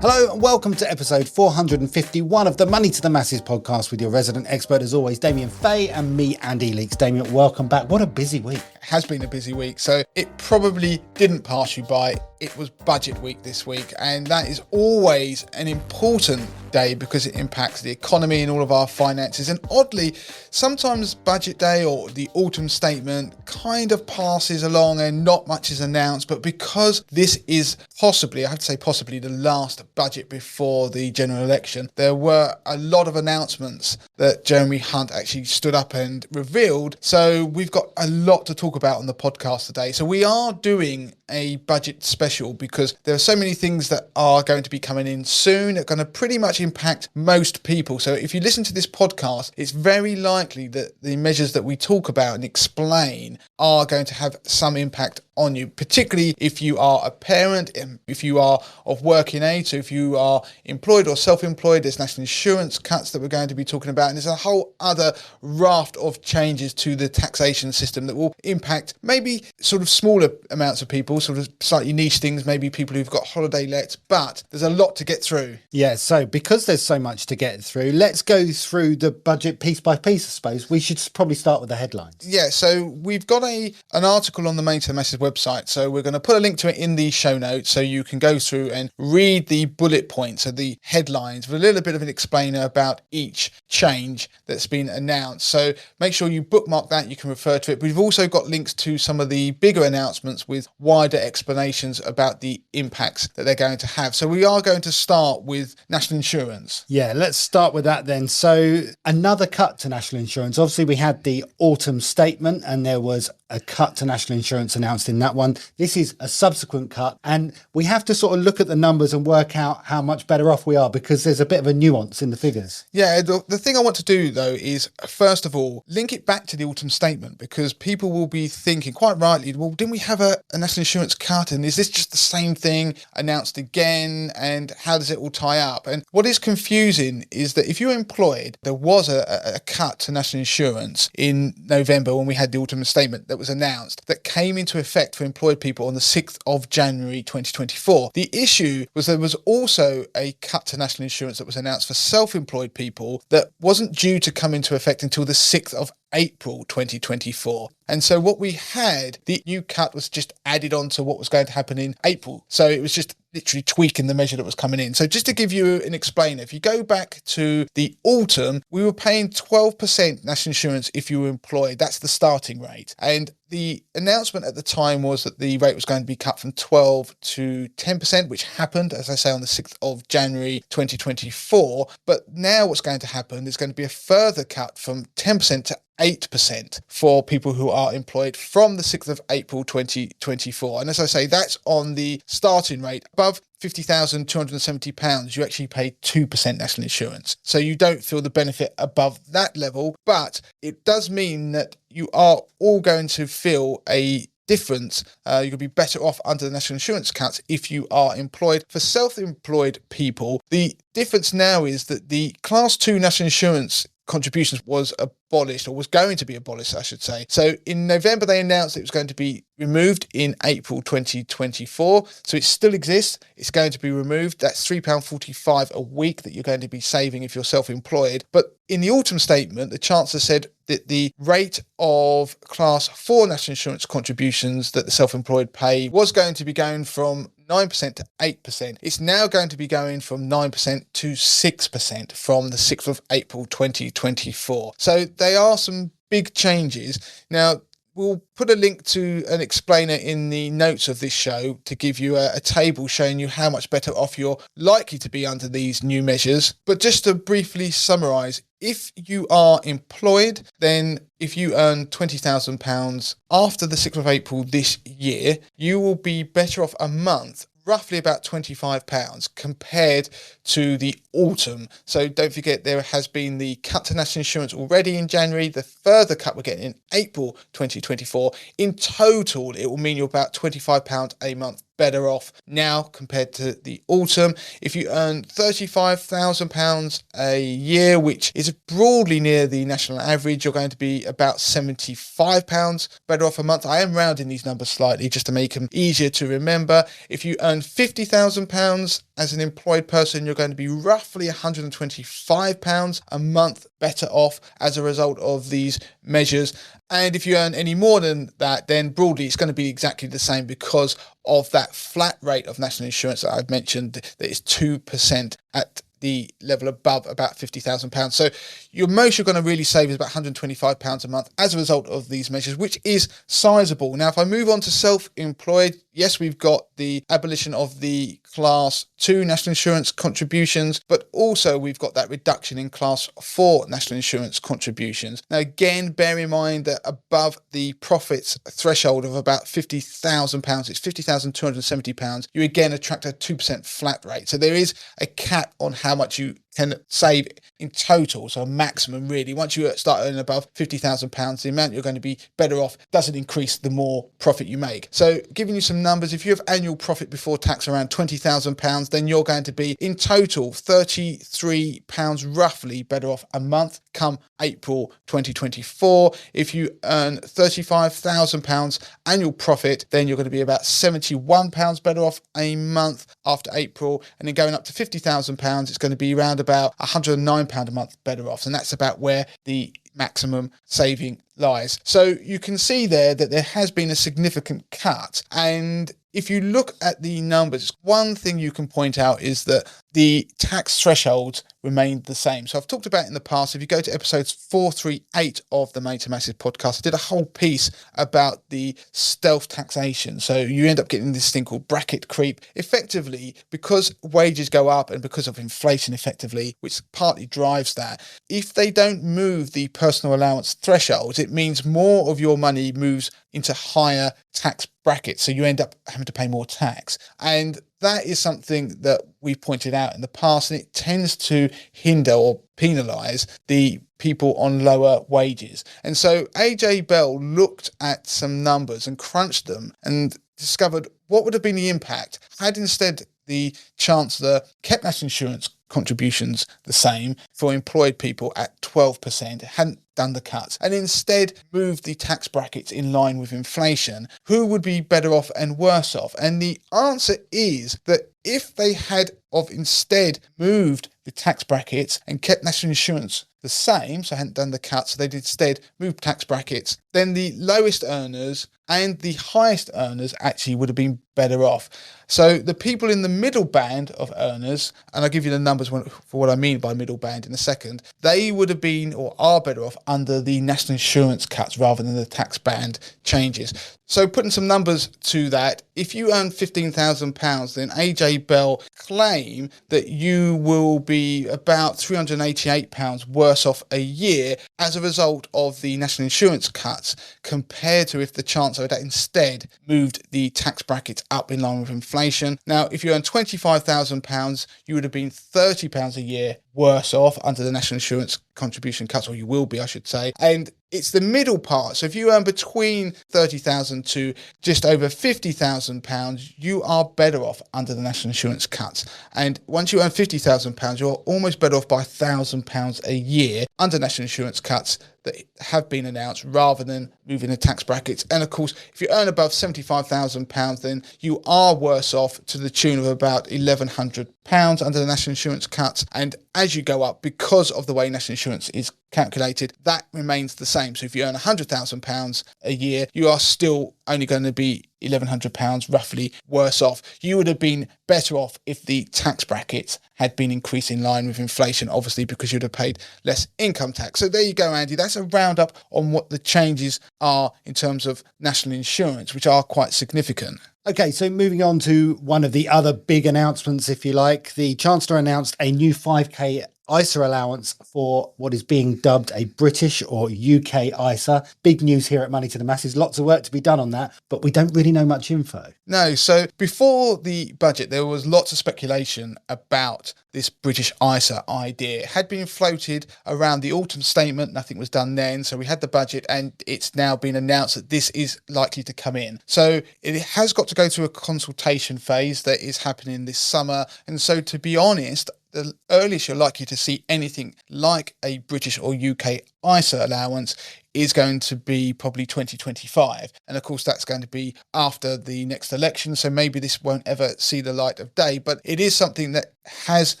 Hello and welcome to episode 451 of the Money to the Masses podcast with your resident expert as always, Damien Fay, and me, Andy Leaks. Damien, welcome back. What a busy week. It has been a busy week, so it probably didn't pass you by. It was budget week this week, and that is always an important day because it impacts the economy and all of our finances. And oddly, sometimes budget day or the autumn statement kind of passes along and not much is announced. But because this is possibly, I have to say possibly, the last budget before the general election, there were a lot of announcements that Jeremy Hunt actually stood up and revealed. So we've got a lot to talk about on the podcast today. So we are doing a budget special because there are so many things that are going to be coming in soon that are going to pretty much impact most people. So if you listen to this podcast, it's very likely that the measures that we talk about and explain are going to have some impact on you, particularly if you are a parent, if you are of working age, so if you are employed or self-employed. There's national insurance cuts that we're going to be talking about, and there's a whole other raft of changes to the taxation system that will impact maybe sort of smaller amounts of people, sort of slightly niche things, maybe people who've got holiday lets, but there's a lot to get through. Yeah, so because there's so much to get through, let's go through the budget piece by piece, I suppose. We should probably start with the headlines. Yeah, so we've got an article on the Money to the Masses website, so we're going to put a link to it in the show notes so you can go through and read the bullet points of the headlines with a little bit of an explainer about each change that's been announced. So make sure you bookmark that, you can refer to it. But we've also got links to some of the bigger announcements with wider explanations about the impacts that they're going to have. So we are going to start with national insurance. Yeah, let's start with that then. So another cut to national insurance. Obviously, we had the autumn statement and there was a cut to national insurance announced in that one. This is a subsequent cut, and we have to sort of look at the numbers and work out how much better off we are because there's a bit of a nuance in the figures. Yeah, the thing I want to do though is, first of all, link it back to the autumn statement, because people will be thinking quite rightly, well, didn't we have a national insurance cut, and is this just the same thing announced again, and how does it all tie up? And what is confusing is that if you're employed, there was a cut to national insurance in November when we had the autumn statement that was announced that came into effect for employed people on the 6th of January 2024. The issue was there was also a cut to national insurance that was announced for self-employed people that wasn't due to come into effect until the 6th of April 2024. And so what we had, the new cut was just added on to what was going to happen in April. So it was just literally tweaking the measure that was coming in. So just to give you an explainer, if you go back to the autumn, we were paying 12% national insurance if you were employed. That's the starting rate. And the announcement at the time was that the rate was going to be cut from 12 to 10%, which happened, as I say, on the 6th of January 2024. But now what's going to happen is going to be a further cut from 10% to 8% for people who are employed from the 6th of April 2024. And as I say, that's on the starting rate. Above £50,270, you actually pay 2% national insurance. So you don't feel the benefit above that level, but it does mean that you are all going to feel a difference. You're going to be better off under the national insurance cuts if you are employed. For self-employed people, the difference now is that the Class 2 national insurance contributions was abolished, or was going to be abolished, I should say. So in November, they announced it was going to be removed in April 2024. So it still exists. It's going to be removed. That's £3.45 a week that you're going to be saving if you're self-employed. But in the autumn statement, the Chancellor said that the rate of Class 4 national insurance contributions that the self-employed pay was going to be going from 9% to 8%. It's now going to be going from 9% to 6% from the 6th of April 2024. So there are some big changes. Now, we'll put a link to an explainer in the notes of this show to give you a table showing you how much better off you're likely to be under these new measures. But just to briefly summarise, if you are employed, then if you earn £20,000 after the 6th of April this year, you will be better off a month, roughly about £25 compared to the autumn. So don't forget, there has been the cut to national insurance already in January, the further cut we're getting in April 2024. In total, it will mean you're about £25 a month better off now compared to the autumn. If you earn £35,000 a year, which is broadly near the national average, you're going to be about £75 better off a month. I am rounding these numbers slightly just to make them easier to remember. If you earn £50,000 as an employed person, you're going to be roughly £125 a month better off as a result of these measures. And if you earn any more than that, then broadly it's going to be exactly the same because of that flat rate of national insurance that I've mentioned that is 2% at the level above about £50,000. So your most you're going to really save is about £125 a month as a result of these measures, which is sizable. Now, if I move on to self-employed, yes, we've got the abolition of the Class 2 national insurance contributions, but also we've got that reduction in Class 4 national insurance contributions. Now, again, bear in mind that above the profits threshold of about £50,000, it's £50,270, you again attract a 2% flat rate. So there is a cap on how much you can save in total, so a maximum really. Once you start earning above £50,000, the amount you're going to be better off doesn't increase the more profit you make. So giving you some numbers, if you have annual profit before tax around £20,000, then you're going to be in total £33 roughly better off a month come April 2024. If you earn £35,000 annual profit, then you're going to be about £71 better off a month after April, and then going up to £50,000, it's going to be around about £109 a month better off, and that's about where the maximum saving lies. So you can see there that there has been a significant cut, and if you look at the numbers, one thing you can point out is that the tax thresholds remained the same. So I've talked about it in the past. If you go to episodes 438 of the Made to Massive podcast, I did a whole piece about the stealth taxation. So you end up getting this thing called bracket creep. Effectively, because wages go up and because of inflation effectively, which partly drives that, if they don't move the personal allowance thresholds, it means more of your money moves into higher tax brackets. So you end up having to pay more tax. And that is something that we pointed out in the past, and it tends to hinder or penalise the people on lower wages. And so AJ Bell looked at some numbers and crunched them and discovered what would have been the impact had instead the Chancellor kept national insurance contributions the same for employed people at 12%, hadn't done the cuts, and instead moved the tax brackets in line with inflation. Who would be better off and worse off? And the answer is that if they had instead moved the tax brackets and kept national insurance the same, so hadn't done the cuts, so they'd instead moved tax brackets, then the lowest earners and the highest earners actually would have been better off. So the people in the middle band of earners, and I'll give you the numbers for what I mean by middle band in a second, they would have been or are better off under the national insurance cuts rather than the tax band changes. So putting some numbers to that, if you earn £15,000, then AJ Bell claim that you will be about £388 worse off a year as a result of the national insurance cuts compared to if the Chancellor had instead moved the tax brackets up in line with inflation. Now, if you earn £25,000, you would have been £30 a year worse off under the national insurance contribution cuts, or you will be, I should say. And it's the middle part. So if you earn between £30,000 to just over £50,000, you are better off under the national insurance cuts. And once you earn £50,000, you're almost better off by £1,000 a year under national insurance cuts that have been announced rather than moving the tax brackets. And of course, if you earn above £75,000, then you are worse off to the tune of about £1,100 under the national insurance cuts. And as you go up, because of the way national insurance is calculated, that remains the same. So if you earn £100,000 a year, you are still only going to be £1,100 roughly worse off. You would have been better off if the tax brackets had been increased in line with inflation, obviously, because you'd have paid less income tax. So there you go, Andy. That's a roundup on what the changes are in terms of national insurance, which are quite significant. Okay, so moving on to one of the other big announcements, if you like, the Chancellor announced a new 5K ISA allowance for what is being dubbed a British or UK ISA. Big news here at Money to the Masses. Lots of work to be done on that, but we don't really know much info. No, so before the budget, there was lots of speculation about this British ISA idea. It had been floated around the autumn statement, nothing was done then. So we had the budget and it's now been announced that this is likely to come in. So it has got to go through a consultation phase that is happening this summer. And so to be honest, the earliest you're likely to see anything like a British or UK ISA allowance is going to be probably 2025. And of course, that's going to be after the next election. So maybe this won't ever see the light of day, but it is something that has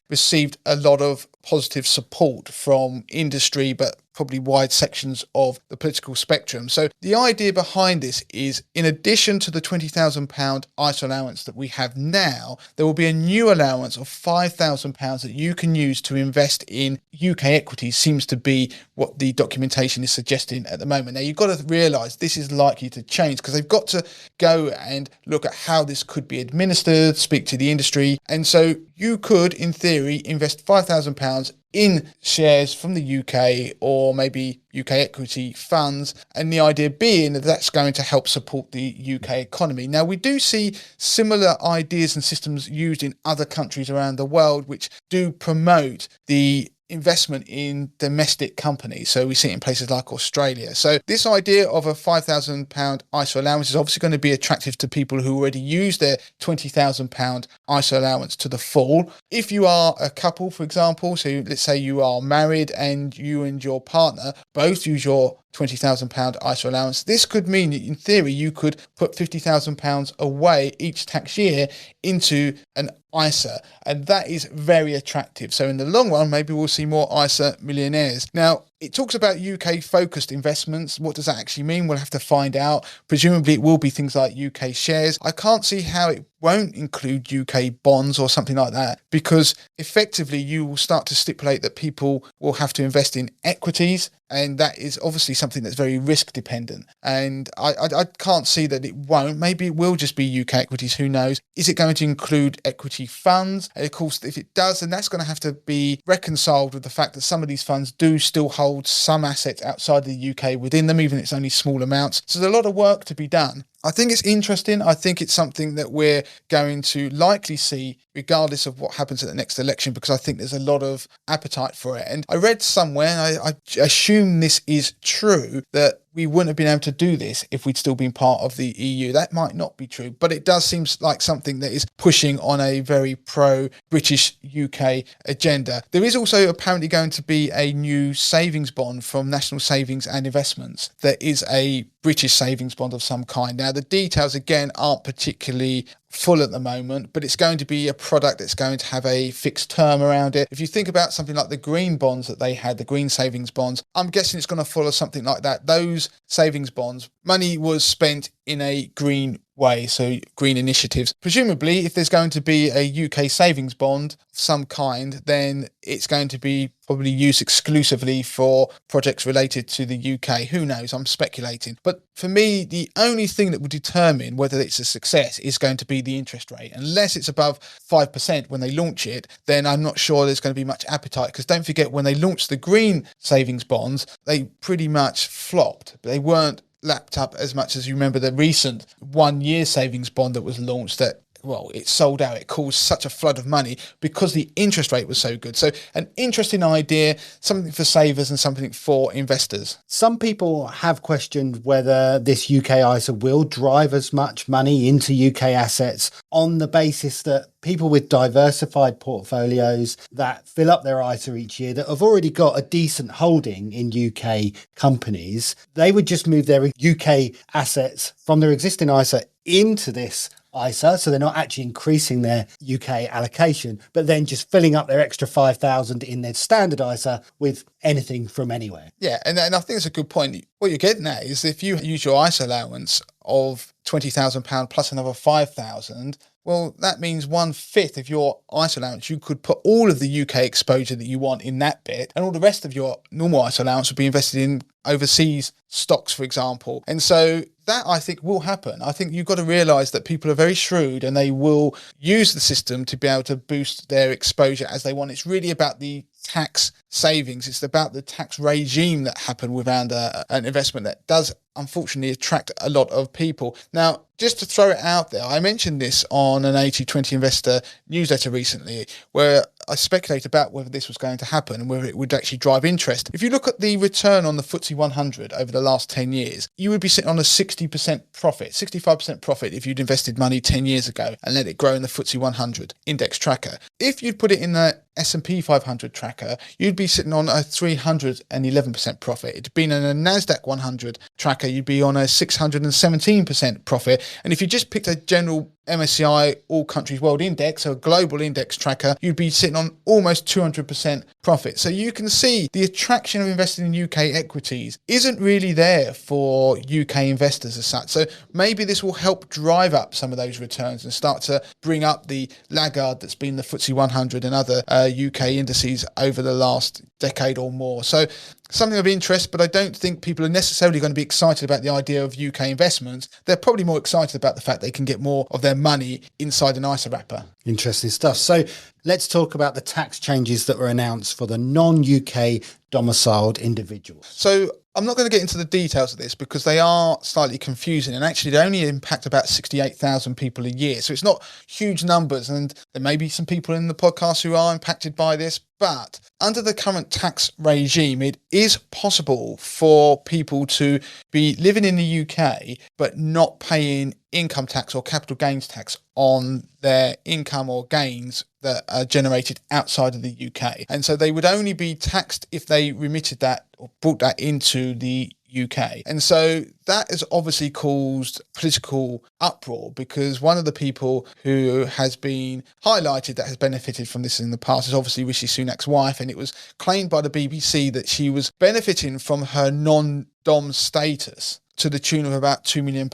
received a lot of positive support from industry, but probably wide sections of the political spectrum. So the idea behind this is, in addition to the £20,000 ISA allowance that we have now, there will be a new allowance of £5,000 that you can use to invest in UK equities. Seems to be what the documentation is suggesting at the moment. Now, you've got to realise this is likely to change because they've got to go and look at how this could be administered, speak to the industry. And so you could, in theory, invest £5,000 in shares from the UK or maybe UK equity funds, and the idea being that that's going to help support the UK economy. Now, we do see similar ideas and systems used in other countries around the world which do promote the investment in domestic companies. So we see it in places like Australia. So this idea of a £5,000 ISA allowance is obviously going to be attractive to people who already use their £20,000 ISA allowance to the full. If you are a couple, for example, so let's say you are married and you and your partner both use your £20,000 ISA allowance, this could mean that in theory you could put £50,000 away each tax year into an ISA, and that is very attractive. So in the long run, maybe we'll see more ISA millionaires. Now, it talks about UK focused investments. What does that actually mean? We'll have to find out. Presumably it will be things like UK shares. I can't see how it won't include UK bonds or something like that, because effectively you will start to stipulate that people will have to invest in equities, and that is obviously something that's very risk dependent. And I can't see that it won't. Maybe it will just be UK equities, who knows? Is it going to include equity funds? And of course, if it does, then that's going to have to be reconciled with the fact that some of these funds do still hold some assets outside the UK within them, even if it's only small amounts. So there's a lot of work to be done. I think it's interesting. I think it's something that we're going to likely see regardless of what happens at the next election, because I think there's a lot of appetite for it. And I read somewhere, and I assume this is true, that we wouldn't have been able to do this if we'd still been part of the EU. That might not be true, but it does seem like something that is pushing on a very pro-British UK agenda. There is also apparently going to be a new savings bond from National Savings and Investments. There is a British savings bond of some kind. Now, the details, again, aren't particularly full at the moment, but it's going to be a product that's going to have a fixed term around it. If you think about something like the green bonds that they had, the green savings bonds, I'm guessing it's going to follow something like that. Those savings bonds, money was spent in a green way, so green initiatives. Presumably, if there's going to be a UK savings bond of some kind, then it's going to be probably used exclusively for projects related to the UK. Who knows? I'm speculating. But for me, the only thing that will determine whether it's a success is going to be the interest rate. Unless it's above 5% when they launch it, then I'm not sure there's going to be much appetite, because don't forget, when they launched the green savings bonds, they pretty much flopped. They weren't lapped up as much as you remember the recent 1 year savings bond that was launched that, well, it sold out. It caused such a flood of money because the interest rate was so good. So an interesting idea, something for savers and something for investors. Some people have questioned whether this UK ISA will drive as much money into UK assets on the basis that people with diversified portfolios that fill up their ISA each year, that have already got a decent holding in UK companies, they would just move their UK assets from their existing ISA into this ISA, so they're not actually increasing their UK allocation, but then just filling up their extra 5,000 in their standard ISA with anything from anywhere. Yeah, and I think it's a good point. What you're getting at is, if you use your ISA allowance of £20,000 plus another 5,000, well, that means 1/5 of your ISA allowance, you could put all of the UK exposure that you want in that bit, and all the rest of your normal ISA allowance would be invested in overseas stocks, for example. And so that, I think, will happen. I think you've got to realise that people are very shrewd and they will use the system to be able to boost their exposure as they want. It's really about the tax savings. It's about the tax regime that happened around an investment that does unfortunately attract a lot of people. Now, just to throw it out there, I mentioned this on an 80/20 investor newsletter recently, where I speculate about whether this was going to happen and whether it would actually drive interest. If you look at the return on the FTSE 100 over the last 10 years, you would be sitting on a 60% profit, 65% profit if you'd invested money 10 years ago and let it grow in the FTSE 100 index tracker. If you'd put it in the S&P 500 tracker, you'd be sitting on a 311% profit. It'd been in a NASDAQ 100 tracker, you'd be on a 617% profit. And if you just picked a general MSCI All Countries World Index, so a global index tracker, you'd be sitting on almost 200% profit. So you can see the attraction of investing in UK equities isn't really there for UK investors as such. So maybe this will help drive up some of those returns and start to bring up the laggard that's been the FTSE 100 and other UK indices over the last decade or more. So something of interest, but I don't think people are necessarily going to be excited about the idea of UK investments. They're probably more excited about the fact they can get more of their money inside an ISA wrapper. Interesting stuff. So let's talk about the tax changes that were announced for the non-UK domiciled individuals. So I'm not going to get into the details of this because they are slightly confusing, and actually they only impact about 68,000 people a year. So it's not huge numbers, and there may be some people in the podcast who are impacted by this, but under the current tax regime, it is possible for people to be living in the UK but not paying income tax or capital gains tax on their income or gains that are generated outside of the UK. And so they would only be taxed if they remitted that or brought that into the UK. And so that has obviously caused political uproar, because one of the people who has been highlighted that has benefited from this in the past is obviously Rishi Sunak's wife, and it was claimed by the BBC that she was benefiting from her non-dom status to the tune of about £2 million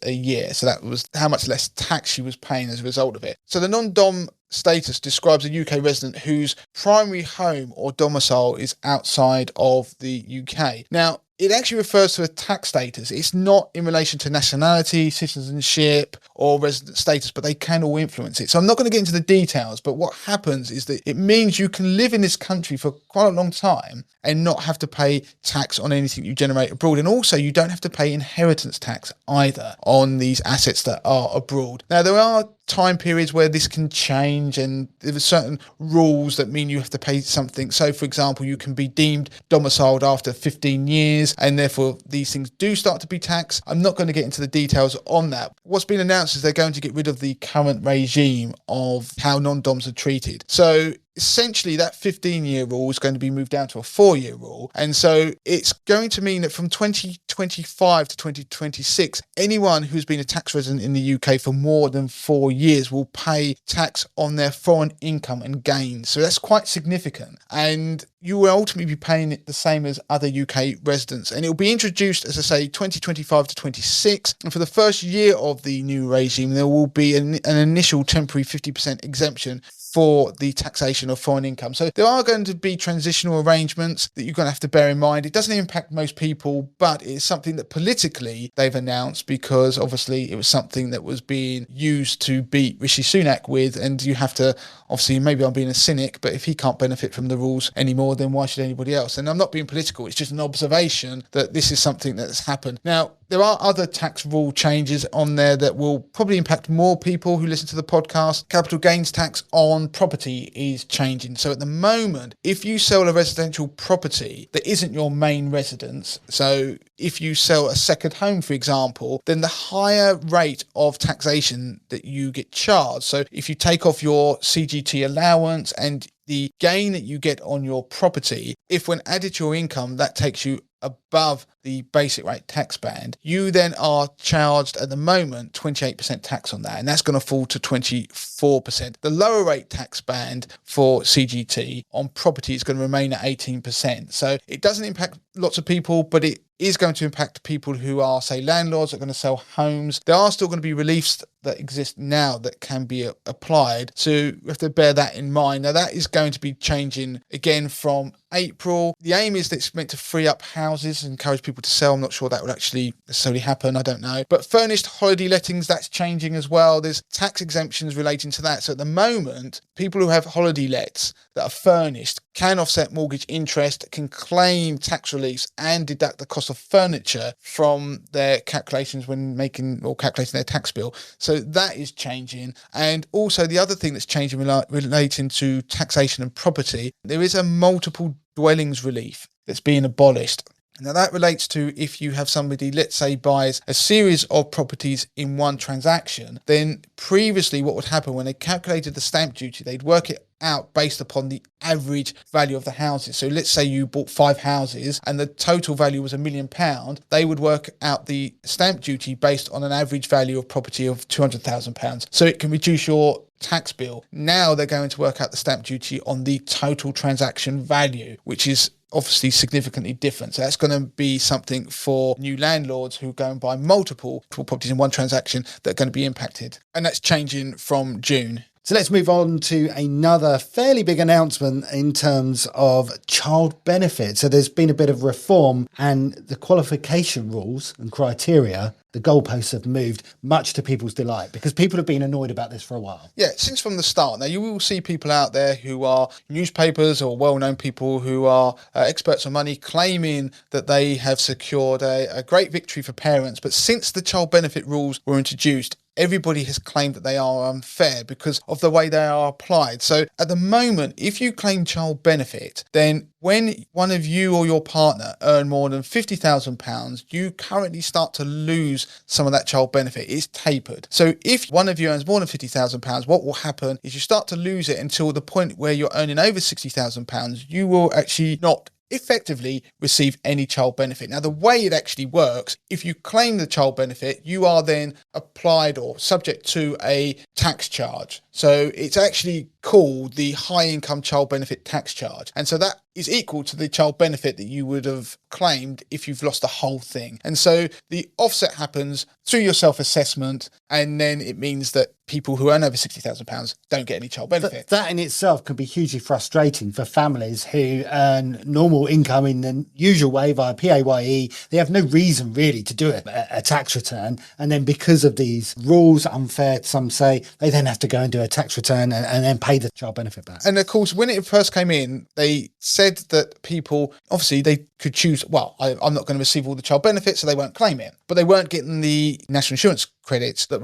a year. So that was how much less tax she was paying as a result of it. So the non-dom status describes a UK resident whose primary home or domicile is outside of the UK. Now, it actually refers to a tax status. It's not in relation to nationality, citizenship, or resident status, but they can all influence it. So I'm not going to get into the details, but what happens is that it means you can live in this country for quite a long time and not have to pay tax on anything you generate abroad. And also, you don't have to pay inheritance tax either on these assets that are abroad. Now, there are time periods where this can change, and there are certain rules that mean you have to pay something. So, for example, you can be deemed domiciled after 15 years, and therefore these things do start to be taxed. I'm not going to get into the details on that. What's been announced is they're going to get rid of the current regime of how non-doms are treated. So essentially, that 15-year rule is going to be moved down to a 4-year rule. And so it's going to mean that from 2025 to 2026, anyone who's been a tax resident in the UK for more than 4 years will pay tax on their foreign income and gains. So that's quite significant. And you will ultimately be paying it the same as other UK residents. And it will be introduced, as I say, 2025 to 26. And for the first year of the new regime, there will be an initial temporary 50% exemption for the taxation of foreign income. So there are going to be transitional arrangements that you're going to have to bear in mind. It doesn't impact most people, but it's something that politically they've announced, because obviously it was something that was being used to beat Rishi Sunak with. And you have to, obviously, maybe I'm being a cynic, but if he can't benefit from the rules anymore, then why should anybody else? And I'm not being political. It's just an observation that this is something that's happened. Now, there are other tax rule changes on there that will probably impact more people who listen to the podcast. Capital gains tax on property is changing. So at the moment, if you sell a residential property that isn't your main residence, so if you sell a second home, for example, then the higher rate of taxation that you get charged. So if you take off your CGT allowance and the gain that you get on your property, if when added to your income, that takes you above the basic rate tax band, you then are charged at the moment 28% tax on that, and that's going to fall to 24%. The lower rate tax band for CGT on property is going to remain at 18%. So it doesn't impact lots of people, but it is going to impact people who are, say, landlords that are going to sell homes. There are still going to be reliefs that exist now that can be applied. So you have to bear that in mind. Now, that is going to be changing again from April. The aim is that it's meant to free up houses and encourage people to sell. I'm not sure that would actually necessarily happen. I don't know. But furnished holiday lettings, that's changing as well. There's tax exemptions relating to that. So at the moment, people who have holiday lets that are furnished can offset mortgage interest, can claim tax reliefs and deduct the cost of furniture from their calculations when making or calculating their tax bill. So that is changing. And also the other thing that's changing relating to taxation and property, there is a multiple dwellings relief that's being abolished. Now that relates to if you have somebody, let's say, buys a series of properties in one transaction, then previously what would happen when they calculated the stamp duty, they'd work it out based upon the average value of the houses. So let's say you bought 5 houses and the total value was £1 million. They would work out the stamp duty based on an average value of property of £200,000. So it can reduce your tax bill. Now they're going to work out the stamp duty on the total transaction value, which is obviously significantly different. So that's going to be something for new landlords who go and buy multiple properties in one transaction that are going to be impacted. And that's changing from June. So let's move on to another fairly big announcement in terms of child benefit. So there's been a bit of reform, and the qualification rules and criteria, the goalposts have moved, much to people's delight, because people have been annoyed about this for a while. Yeah, since from the start. Now, you will see people out there who are newspapers or well-known people who are experts on money claiming that they have secured a great victory for parents. But since the child benefit rules were introduced, everybody has claimed that they are unfair because of the way they are applied. So at the moment, if you claim child benefit, then when one of you or your partner earn more than £50,000, you currently start to lose some of that child benefit. It's tapered. So if one of you earns more than £50,000, what will happen is you start to lose it until the point where you're earning over £60,000. You will actually not effectively receive any child benefit. Now, the way it actually works, if you claim the child benefit, you are then applied or subject to a tax charge. So it's actually called the high income child benefit tax charge. And so that is equal to the child benefit that you would have claimed if you've lost the whole thing. And so the offset happens through your self-assessment, and then it means that people who earn over £60,000 don't get any child benefit. That in itself can be hugely frustrating for families who earn normal income in the usual way via PAYE. They have no reason really to do a tax return. And then because of these rules, unfair, some say, they then have to go and do a tax return and then pay the child benefit back. And of course, when it first came in, they said that people, obviously they could choose, well, I'm not going to receive all the child benefits, so they won't claim it. But they weren't getting the national insurance credits that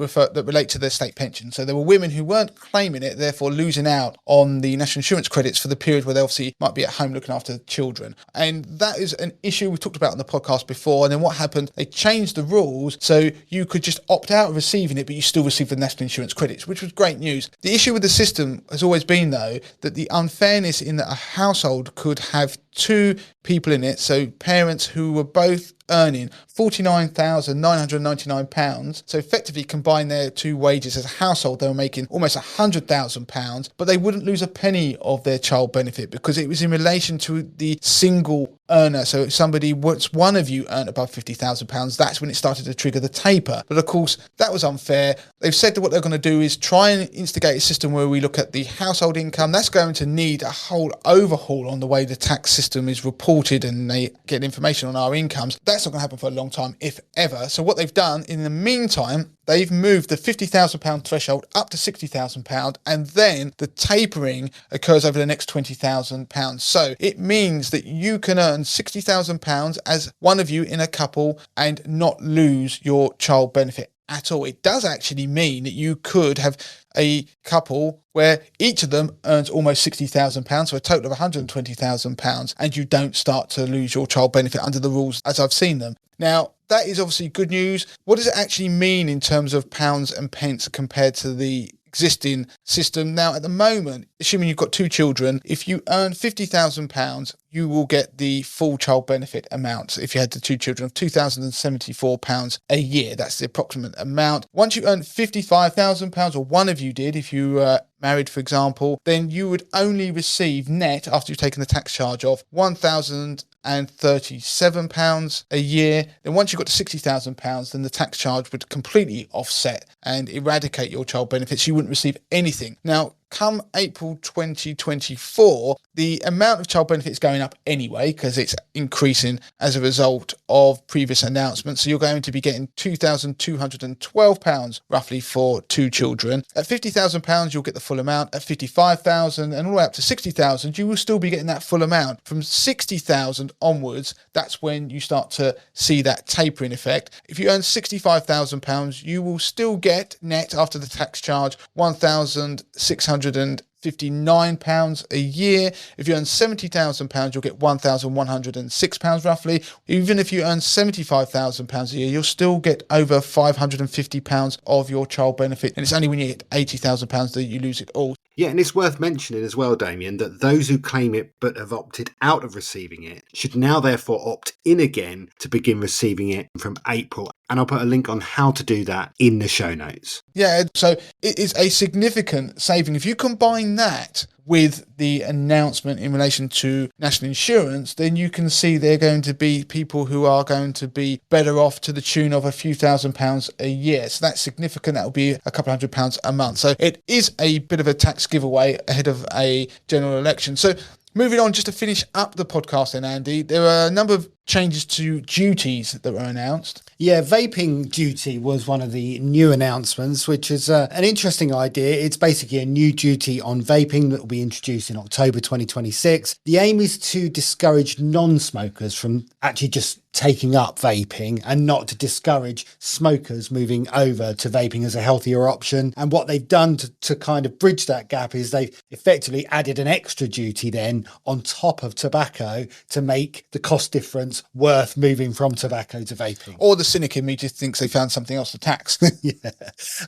relate to their state pension. So there were women who weren't claiming it, therefore losing out on the national insurance credits for the period where they obviously might be at home looking after children. And that is an issue we talked about on the podcast before. And then what happened? They changed the rules so you could just opt out of receiving it, but you still receive the national insurance credits, which was great news. The issue with the system has always been, though, that the unfairness in that a household could have 2 people in it, so parents who were both earning £49,999. So effectively combine their 2 wages as a household, they were making almost £100,000, but they wouldn't lose a penny of their child benefit because it was in relation to the single earner. So if somebody, once one of you earned above £50,000, that's when it started to trigger the taper. But of course, that was unfair. They've said that what they're going to do is try and instigate a system where we look at the household income. That's going to need a whole overhaul on the way the tax system is reported and they get information on our incomes. That's not going to happen for a long time, if ever. So what they've done in the meantime, they've moved the £50,000 threshold up to £60,000, and then the tapering occurs over the next £20,000. So it means that you can earn £60,000 as one of you in a couple and not lose your child benefit at all. It does actually mean that you could have a couple where each of them earns almost £60,000, so a total of £120,000, and you don't start to lose your child benefit under the rules as I've seen them. Now, that is obviously good news. What does it actually mean in terms of pounds and pence compared to the existing system. Now, at the moment, assuming you've got 2 children, if you earn £50,000, you will get the full child benefit amount. If you had the 2 children of £2,074 a year, that's the approximate amount. Once you earn £55,000, or one of you did, if you were married, for example, then you would only receive net, after you've taken the tax charge off, £1,037 a year. Then once you got to £60,000, then the tax charge would completely offset and eradicate your child benefits. You wouldn't receive anything. Now, come April 2024, the amount of child benefit is going up anyway, because it's increasing as a result of previous announcements. So you're going to be getting £2,212 roughly for 2 children. At £50,000, you'll get the full amount. At £55,000 and all the way up to £60,000, you will still be getting that full amount. From £60,000 onwards, that's when you start to see that tapering effect. If you earn £65,000, you will still get net, after the tax charge, £1,659 a year. If you earn £70,000, you'll get £1,106 roughly. Even if you earn £75,000 a year, you'll still get over £550 of your child benefit. And it's only when you hit £80,000 that you lose it all. Yeah, and it's worth mentioning as well, Damien, that those who claim it but have opted out of receiving it should now therefore opt in again to begin receiving it from April. And I'll put a link on how to do that in the show notes. Yeah, so it is a significant saving. If you combine that with the announcement in relation to national insurance, then you can see there are going to be people who are going to be better off to the tune of a few £1,000s a year. So that's significant. That will be a couple £100 a month. So it is a bit of a tax giveaway ahead of a general election. So moving on, just to finish up the podcast then, Andy, there are a number of changes to duties that were announced. Yeah, vaping duty was one of the new announcements, which is an interesting idea. It's basically a new duty on vaping that will be introduced in October 2026. The aim is to discourage non-smokers from actually just taking up vaping and not to discourage smokers moving over to vaping as a healthier option. And what they've done to kind of bridge that gap is they've effectively added an extra duty then on top of tobacco to make the cost difference worth moving from tobacco to vaping. Or the cynic in me just thinks they found something else to tax. Yeah.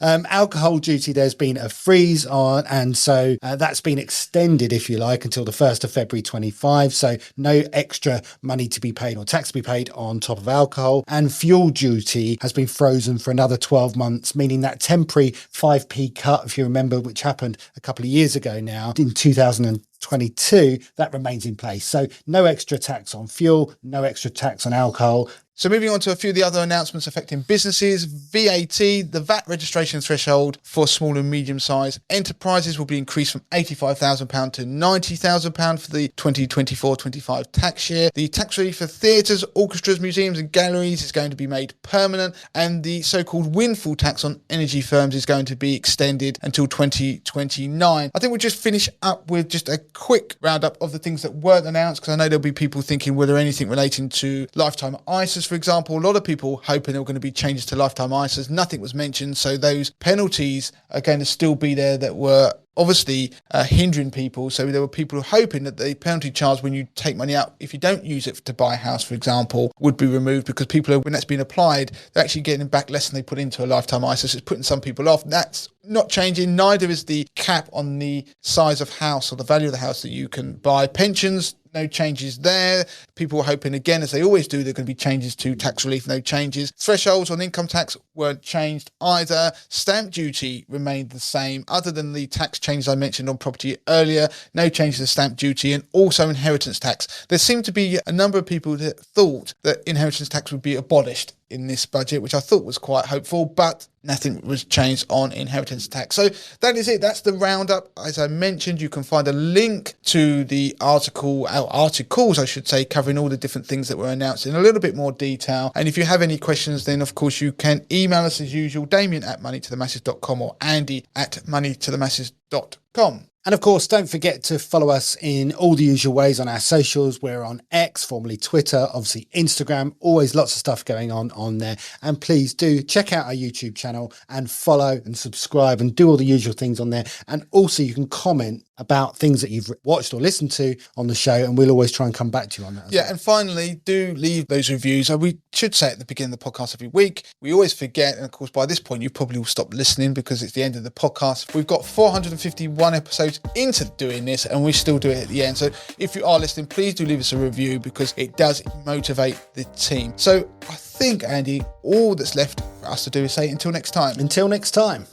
Alcohol duty, there's been a freeze on, and so that's been extended, if you like, until the 1st of February 25. So no extra money to be paid or tax to be paid on top of alcohol. And fuel duty has been frozen for another 12 months, meaning that temporary 5p cut, if you remember, which happened a couple of years ago now in 2022, that remains in place. So no extra tax on fuel, no extra tax on alcohol. So moving on to a few of the other announcements affecting businesses. VAT, the VAT registration threshold for small and medium-sized enterprises will be increased from £85,000 to £90,000 for the 2024-25 tax year. The tax relief for theatres, orchestras, museums and galleries is going to be made permanent, and the so-called windfall tax on energy firms is going to be extended until 2029. I think we'll just finish up with just a quick roundup of the things that weren't announced, because I know there'll be people thinking, were there anything relating to lifetime ISAs, for example? A lot of people hoping there were going to be changes to lifetime ISAs. Nothing was mentioned, so those penalties are going to still be there that were obviously hindering people. So there were people hoping that the penalty charge when you take money out, if you don't use it to buy a house, for example, would be removed, because people, when that's been applied, they're actually getting back less than they put into a lifetime ISA. So it's putting some people off. That's not changing. Neither is the cap on the size of house or the value of the house that you can buy. Pensions, no changes there. People were hoping, again, as they always do, there are going to be changes to tax relief. No changes. Thresholds on income tax weren't changed either. Stamp duty remained the same, other than the tax changes I mentioned on property earlier. No changes to stamp duty, and also inheritance tax. There seemed to be a number of people that thought that inheritance tax would be abolished in this budget, which I thought was quite hopeful, but nothing was changed on inheritance tax. So that is it. That's the roundup. As I mentioned, you can find a link to the articles, I should say, covering all the different things that were announced in a little bit more detail. And if you have any questions, then of course you can email us as usual, damien@moneytothemasses.com or andy@moneytothemasses.com. And of course, don't forget to follow us in all the usual ways on our socials. We're on X, formerly Twitter, obviously Instagram, always lots of stuff going on there. And please do check out our YouTube channel and follow and subscribe and do all the usual things on there. And also you can comment about things that you've watched or listened to on the show, and we'll always try and come back to you on that as well. And finally, do leave those reviews. We should say at the beginning of the podcast every week. We always forget, and of course, by this point, you probably will stop listening because it's the end of the podcast. We've got 451 episodes into doing this, and we still do it at the end. So if you are listening, please do leave us a review because it does motivate the team. So I think, Andy, all that's left for us to do is say until next time. Until next time.